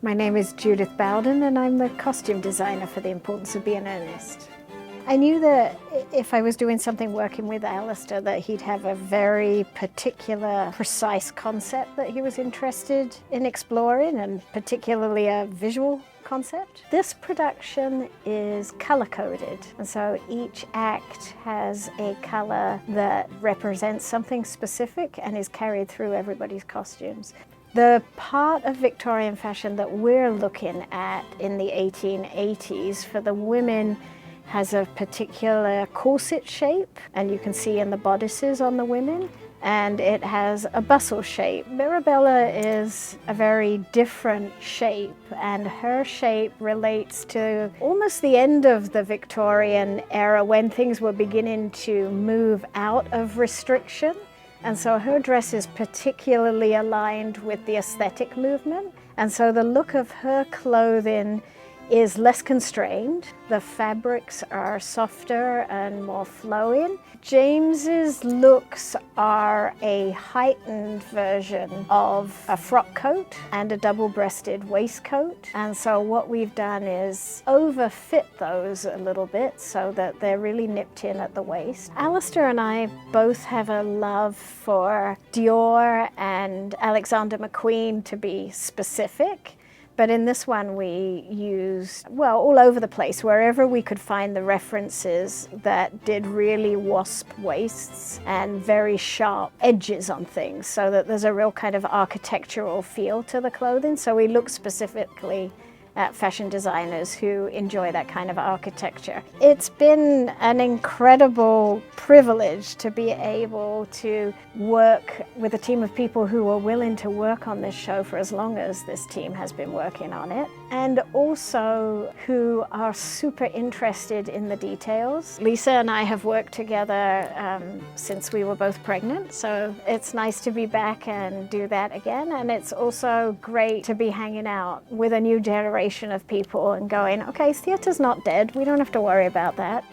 My name is Judith Bowden and I'm the costume designer for The Importance of Being Earnest. I knew that if I was doing something working with Alistair that he'd have a very particular, precise concept that he was interested in exploring, and particularly a visual concept. This production is color-coded, and so each act has a color that represents something specific and is carried through everybody's costumes. The part of Victorian fashion that we're looking at in the 1880s for the women has a particular corset shape, and you can see in the bodices on the women, and it has a bustle shape. Mirabella is a very different shape, and her shape relates to almost the end of the Victorian era when things were beginning to move out of restriction. And so her dress is particularly aligned with the aesthetic movement. And so the look of her clothing is less constrained. The fabrics are softer and more flowing. James's looks are a heightened version of a frock coat and a double-breasted waistcoat. And so what we've done is overfit those a little bit so that they're really nipped in at the waist. Alistair and I both have a love for Dior and Alexander McQueen, to be specific. But in this one we used, well, all over the place, wherever we could find the references that did really wasp waists and very sharp edges on things, so that there's a real kind of architectural feel to the clothing. So we look specifically at fashion designers who enjoy that kind of architecture. It's been an incredible privilege to be able to work with a team of people who are willing to work on this show for as long as this team has been working on it, and also who are super interested in the details. Lisa and I have worked together since we were both pregnant, so it's nice to be back and do that again. And it's also great to be hanging out with a new generation of people and going, okay, theatre's not dead, we don't have to worry about that.